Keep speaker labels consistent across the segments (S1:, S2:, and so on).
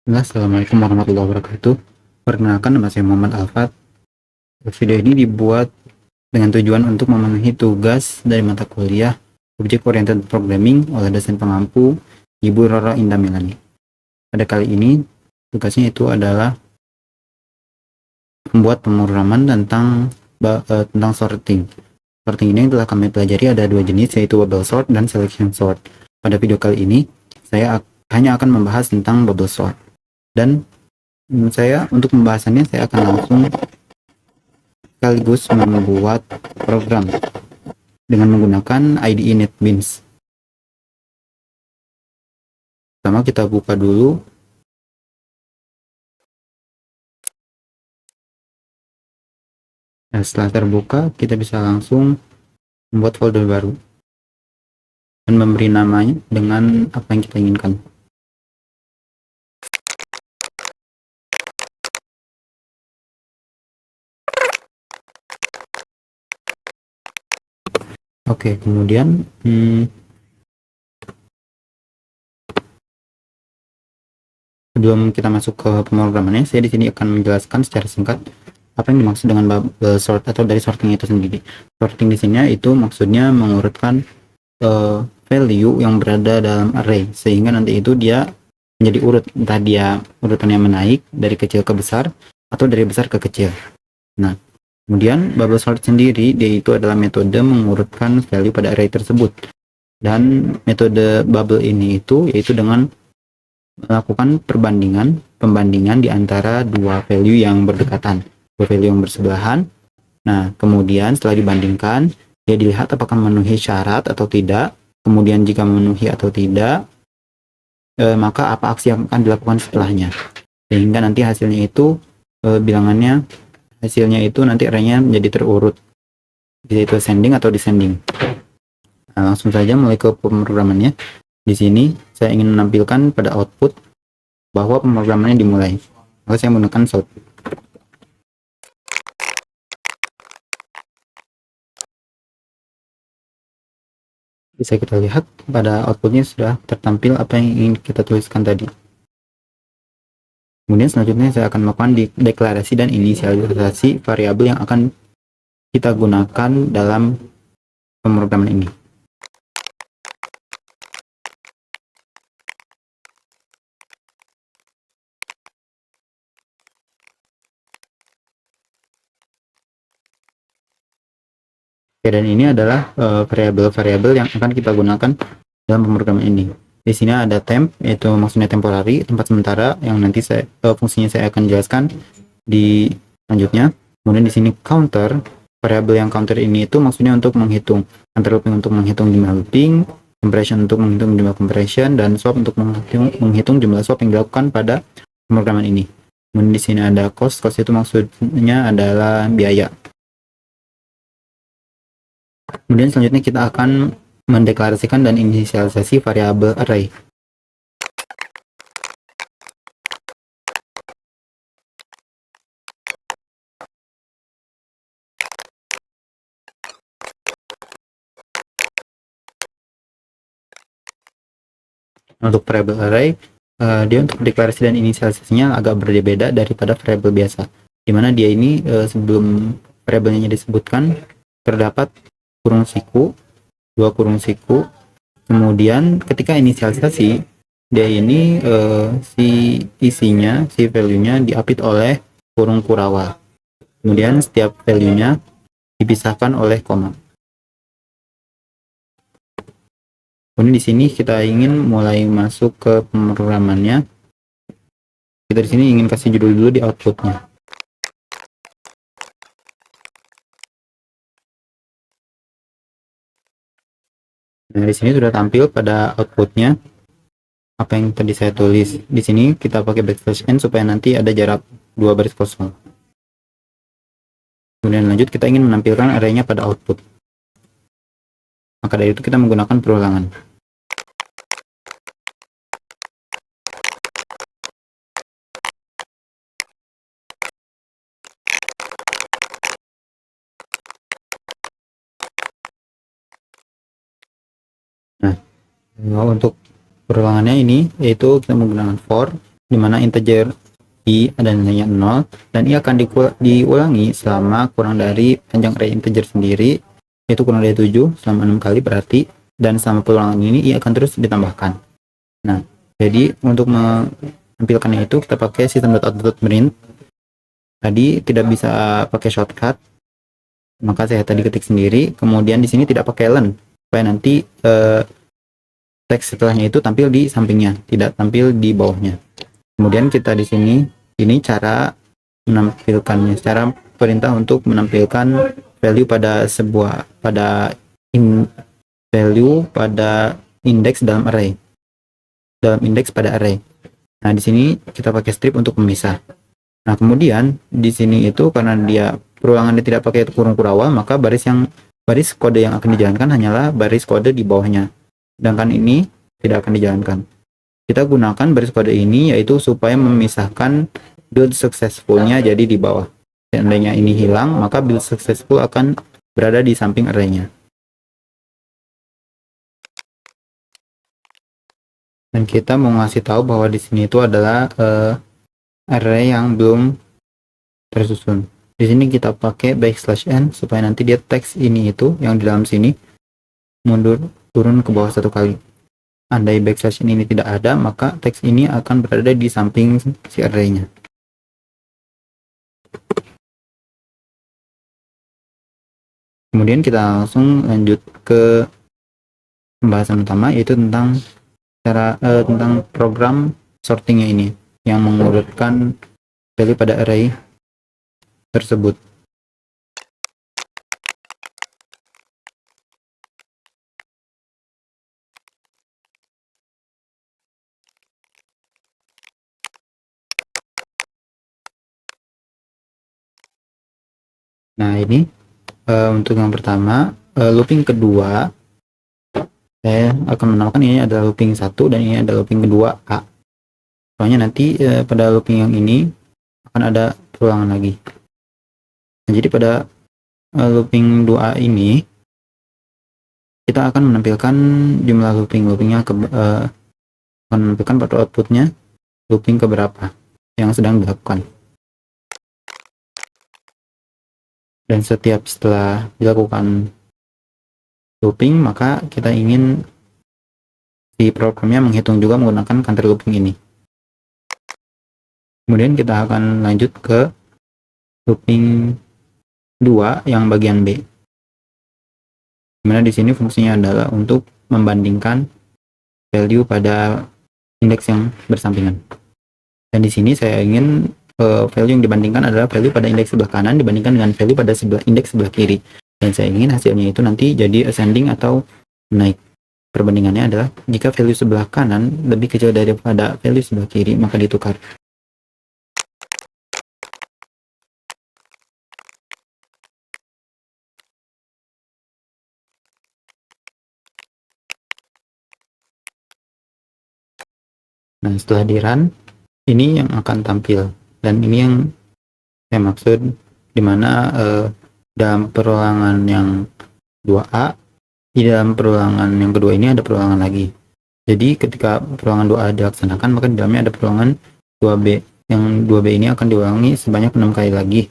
S1: Assalamualaikum warahmatullahi wabarakatuh. Perkenalkan, nama saya Muhammad Alfat. Video ini dibuat dengan tujuan untuk memenuhi tugas dari mata kuliah Object Oriented Programming oleh dosen pengampu Ibu Roro Indah Milani. Pada kali ini, tugasnya itu adalah membuat pemrograman tentang sorting. Sorting ini telah kami pelajari ada dua jenis, yaitu bubble sort dan selection sort. Pada video kali ini, saya hanya akan membahas tentang bubble sort. Dan saya untuk pembahasannya saya akan langsung sekaligus membuat program dengan menggunakan IDE NetBeans. Pertama kita buka dulu nah, setelah terbuka kita bisa langsung membuat folder baru dan memberi namanya dengan apa yang kita inginkan. Oke, kemudian sebelum kita masuk ke pemrogramannya, saya di sini akan menjelaskan secara singkat apa yang dimaksud dengan bubble sort atau dari sorting itu sendiri. Sorting di sini itu maksudnya mengurutkan value yang berada dalam array sehingga nanti itu dia menjadi urut, entah dia urutannya menaik dari kecil ke besar atau dari besar ke kecil. Nah, kemudian bubble sort sendiri dia itu adalah metode mengurutkan value pada array tersebut. Dan metode bubble ini itu yaitu dengan melakukan pembandingan di antara dua value yang berdekatan, dua value yang bersebelahan. Nah, kemudian setelah dibandingkan, dia dilihat apakah memenuhi syarat atau tidak. Kemudian jika memenuhi atau tidak, maka apa aksi yang akan dilakukan setelahnya. Sehingga nanti hasilnya itu hasilnya itu nanti arraynya menjadi terurut. Bisa itu ascending atau descending. Nah, langsung saja mulai ke pemrogramannya. Di sini saya ingin menampilkan pada output bahwa pemrogramannya dimulai. Maka saya menggunakan sort. Bisa kita lihat pada outputnya sudah tertampil apa yang ingin kita tuliskan tadi. Kemudian selanjutnya saya akan melakukan deklarasi dan inisialisasi variabel yang akan kita gunakan dalam pemrograman ini. Oke, dan ini adalah variabel-variabel yang akan kita gunakan dalam pemrograman ini. Di sini ada temp, yaitu maksudnya temporary, tempat sementara, yang nanti fungsinya saya akan jelaskan di selanjutnya. Kemudian di sini counter, variabel yang counter ini itu maksudnya untuk menghitung antara looping untuk menghitung jumlah looping, compression untuk menghitung jumlah compression, dan swap untuk menghitung jumlah swap yang dilakukan pada pemrograman ini. Kemudian di sini ada cost itu maksudnya adalah biaya. Kemudian selanjutnya kita akan mendeklarasikan dan inisialisasi variabel array. Untuk variabel array, dia untuk deklarasi dan inisialisasinya agak berbeda daripada variabel biasa, dimana dia ini sebelum variabelnya disebutkan terdapat kurung siku, dua kurung siku. Kemudian ketika inisialisasi, dia ini si value-nya diapit oleh kurung Kurawal. Kemudian setiap value-nya dipisahkan oleh koma. Kemudian di sini kita ingin mulai masuk ke pemrogramannya. Kita di sini ingin kasih judul dulu di outputnya. Nah, di sini sudah tampil pada outputnya apa yang tadi saya tulis. Di sini kita pakai backslash n supaya nanti ada jarak dua baris kosong. Kemudian lanjut kita ingin menampilkan arraynya pada output. Maka dari itu kita menggunakan perulangan. Nah, untuk perulangannya ini yaitu kita menggunakan for. di mana integer i ada nilainya 0, dan i akan diulangi selama kurang dari panjang array integer sendiri, yaitu kurang dari 7 selama 6 kali berarti, dan selama pengulangan ini i akan terus ditambahkan. Nah, jadi untuk menampilkannya itu kita pakai system.out.print. Tadi tidak bisa pakai shortcut, maka saya tadi ketik sendiri. Kemudian di sini tidak pakai len, supaya nanti teks setelahnya itu tampil di sampingnya, tidak tampil di bawahnya. Kemudian kita di sini, ini cara menampilkannya, cara perintah untuk menampilkan value pada value pada indeks dalam array, dalam indeks pada array. Nah, di sini kita pakai strip untuk memisah. Nah, kemudian di sini itu karena dia perulangannya tidak pakai kurung kurawal, maka baris kode yang akan dijalankan hanyalah baris kode di bawahnya. Sedangkan ini tidak akan dijalankan. Kita gunakan baris kode ini yaitu supaya memisahkan build successful-nya jadi di bawah. Seandainya ini hilang, maka build successful akan berada di samping array-nya. Dan kita mau ngasih tahu bahwa di sini itu adalah array yang belum tersusun. Di sini kita pakai \n supaya nanti dia teks ini itu yang di dalam sini mundur turun ke bawah satu kali. Andai \n ini tidak ada, maka teks ini akan berada di samping si array-nya. Kemudian kita langsung lanjut ke pembahasan utama, yaitu tentang tentang program sortingnya ini yang mengurutkan value pada array tersebut. Nah, ini untuk yang pertama, looping kedua, saya akan menamakan ini adalah looping 1 dan ini adalah looping kedua A. Soalnya nanti pada looping yang ini akan ada perulangan lagi. Nah, jadi pada looping 2A ini kita akan menampilkan jumlah loopingnya akan menampilkan pada outputnya looping keberapa yang sedang dilakukan. Dan setelah dilakukan looping, maka kita ingin si programnya menghitung juga menggunakan counter looping ini. Kemudian kita akan lanjut ke looping 2 yang bagian B. Dimana di sini fungsinya adalah untuk membandingkan value pada indeks yang bersampingan. Dan di sini saya ingin value yang dibandingkan adalah value pada indeks sebelah kanan dibandingkan dengan value pada indeks sebelah kiri. Dan saya ingin hasilnya itu nanti jadi ascending atau naik. Perbandingannya adalah jika value sebelah kanan lebih kecil daripada value sebelah kiri, maka ditukar. Nah, setelah di run, ini yang akan tampil. Dan ini yang saya maksud, dimana dalam perulangan yang 2A, di dalam perulangan yang kedua ini ada perulangan lagi. Jadi ketika perulangan 2A dilaksanakan, maka di dalamnya ada perulangan 2B. Yang 2B ini akan diulangi sebanyak 6 kali lagi.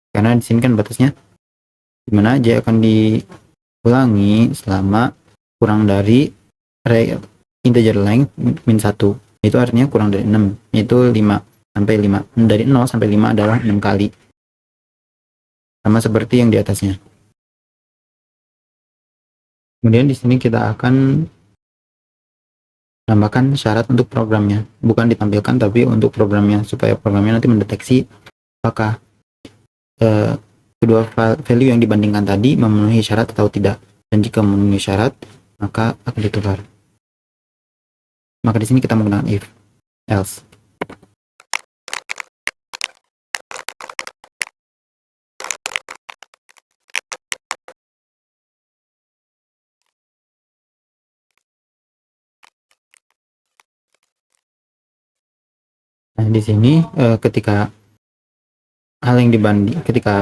S1: Karena di sini kan batasnya dimana aja akan diulangi selama kurang dari array integer length min 1. Itu artinya kurang dari 6, yaitu 5 sampai 5. Dari 0 sampai 5 adalah 6 kali. Sama seperti yang di atasnya. Kemudian di sini kita akan tambahkan syarat untuk programnya. Bukan ditampilkan, tapi untuk programnya, supaya programnya nanti mendeteksi apakah kedua value yang dibandingkan tadi memenuhi syarat atau tidak. Dan jika memenuhi syarat, maka akan ditukar. Maka di sini kita menggunakan if, else. Nah, di sini ketika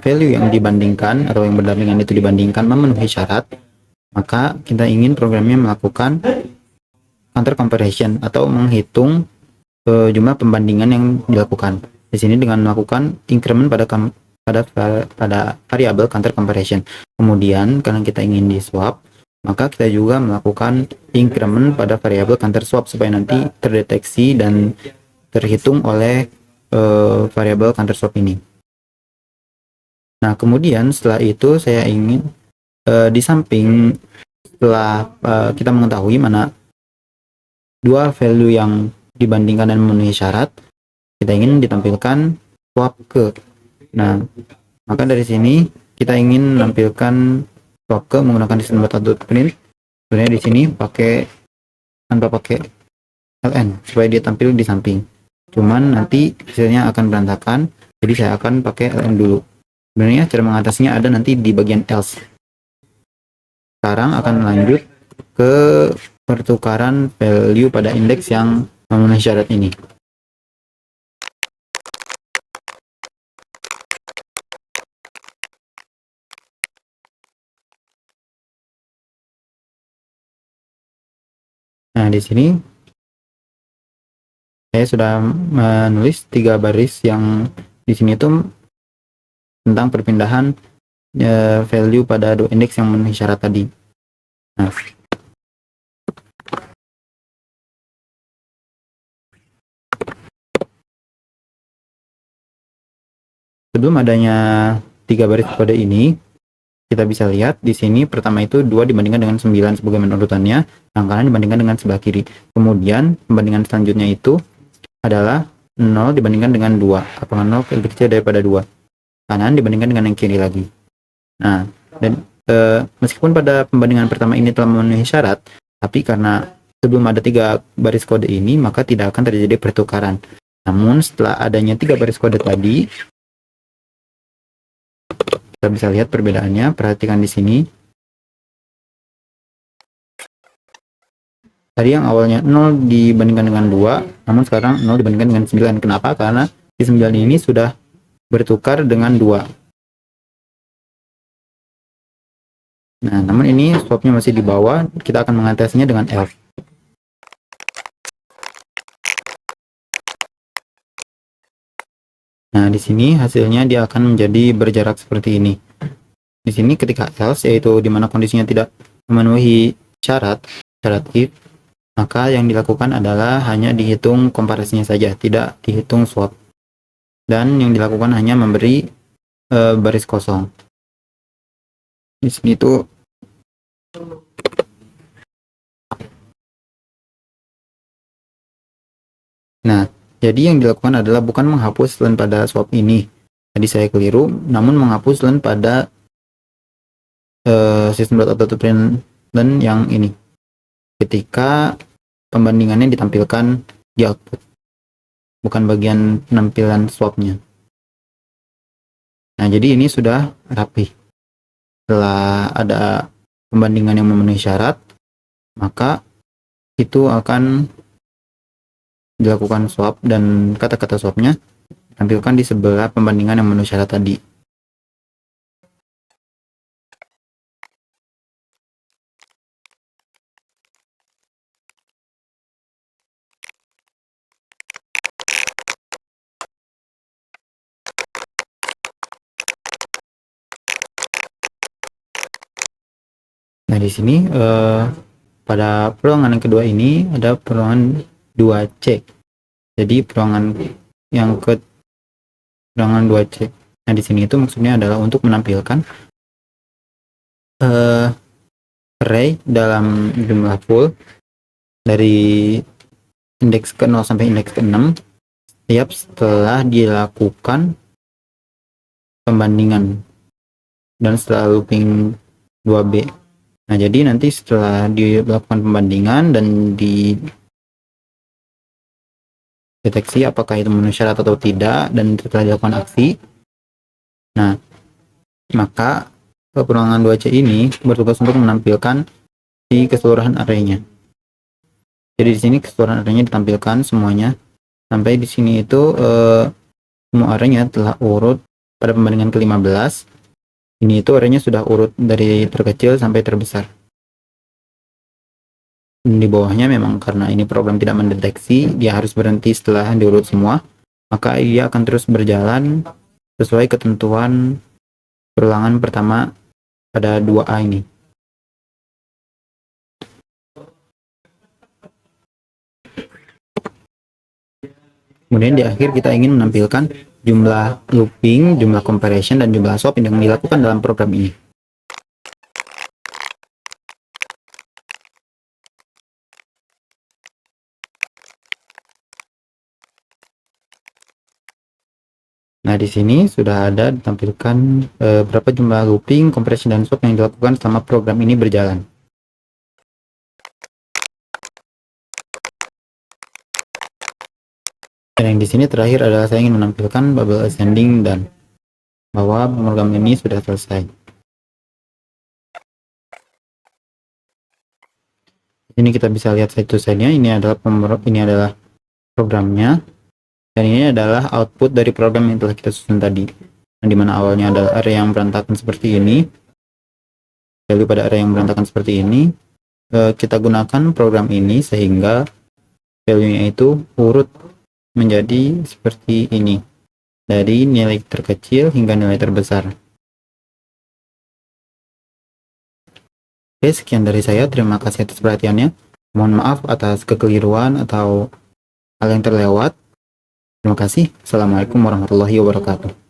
S1: value yang dibandingkan atau yang berdampingan itu dibandingkan memenuhi syarat, maka kita ingin programnya melakukan counter comparison atau menghitung jumlah pembandingan yang dilakukan. Di sini dengan melakukan increment pada variabel counter comparison. Kemudian karena kita ingin di swap, maka kita juga melakukan increment pada variabel counter swap supaya nanti terdeteksi dan terhitung oleh variabel counter swap ini. Nah, kemudian setelah itu saya ingin di samping setelah kita mengetahui mana dua value yang dibandingkan dan memenuhi syarat, kita ingin ditampilkan swap ke. Nah, maka dari sini kita ingin menampilkan swap ke menggunakan sistem data.print. Sebenarnya di sini tanpa pakai ln supaya dia tampil di samping. Cuman nanti hasilnya akan berantakan, jadi saya akan pakai ln dulu. Sebenarnya cara mengatasinya ada nanti di bagian else. Sekarang akan lanjut ke pertukaran value pada indeks yang memenuhi syarat ini. Nah, di sini saya sudah menulis 3 baris yang di sini itu tentang perpindahan value pada dua indeks yang memenuhi syarat tadi. Nah, sebelum adanya 3 baris kode ini, kita bisa lihat di sini pertama itu 2 dibandingkan dengan 9 sebagaimana urutannya, yang kanan dibandingkan dengan sebelah kiri. Kemudian pembandingan selanjutnya itu adalah 0 dibandingkan dengan 2. Apakah 0 lebih kecil daripada 2? Kanan dibandingkan dengan yang kiri lagi. Nah, dan meskipun pada pembandingan pertama ini telah memenuhi syarat, tapi karena sebelum ada 3 baris kode ini, maka tidak akan terjadi pertukaran. Namun setelah adanya 3 baris kode tadi, kita bisa lihat perbedaannya. Perhatikan di sini. Tadi yang awalnya 0 dibandingkan dengan 2, namun sekarang 0 dibandingkan dengan 9. Kenapa? Karena di 9 ini sudah bertukar dengan 2. Nah, namun ini swapnya masih di bawah. Kita akan mengatasinya dengan else. Nah, di sini hasilnya dia akan menjadi berjarak seperti ini. Di sini ketika else, yaitu di mana kondisinya tidak memenuhi syarat if, maka yang dilakukan adalah hanya dihitung komparasinya saja, tidak dihitung swap. Dan yang dilakukan hanya memberi baris kosong. Di sini itu nah, jadi yang dilakukan adalah bukan menghapus len pada swap ini. Tadi saya keliru, namun menghapus len pada sistem data.print len yang ini. Ketika pembandingannya ditampilkan di output, bukan bagian penampilan swapnya. Nah, jadi ini sudah rapi. Setelah ada pembandingan yang memenuhi syarat, maka itu akan dilakukan swap dan kata-kata swapnya tampilkan di sebelah pembandingan yang memenuhi syarat tadi. Nah, di sini pada peruangan yang kedua ini ada peruangan 2C. Jadi peruangan 2C. Nah, di sini itu maksudnya adalah untuk menampilkan array dalam jumlah full dari indeks ke-0 sampai indeks ke-6 setiap setelah dilakukan pembandingan dan setelah looping 2B. Nah, jadi nanti setelah dilakukan pembandingan dan dideteksi apakah itu memenuhi syarat atau tidak, dan setelah dilakukan aksi, nah, maka peruangan 2C ini bertugas untuk menampilkan di keseluruhan arraynya. Jadi di sini keseluruhan arraynya ditampilkan semuanya. Sampai di sini itu semua arraynya telah urut pada pembandingan ke-15. Ini itu arraynya sudah urut dari terkecil sampai terbesar. di bawahnya memang karena ini program tidak mendeteksi, dia harus berhenti setelah diurut semua, maka ia akan terus berjalan sesuai ketentuan perulangan pertama pada 2A ini. Kemudian di akhir kita ingin menampilkan jumlah looping, jumlah comparison, dan jumlah swap yang dilakukan dalam program ini. Nah, di sini sudah ada ditampilkan berapa jumlah looping, comparison, dan swap yang dilakukan selama program ini berjalan. Dan yang di sini terakhir adalah saya ingin menampilkan bubble ascending dan bahwa program ini sudah selesai. Ini kita bisa lihat side to side-nya. Ini adalah programnya, dan ini adalah output dari program yang telah kita susun tadi. Nah, dimana awalnya adalah array yang berantakan seperti ini, lalu pada array yang berantakan seperti ini, kita gunakan program ini sehingga value-nya itu urut menjadi seperti ini, dari nilai terkecil hingga nilai terbesar. Oke, sekian dari saya. Terima kasih atas perhatiannya. Mohon maaf atas kekeliruan atau hal yang terlewat. Terima kasih. Assalamualaikum warahmatullahi wabarakatuh.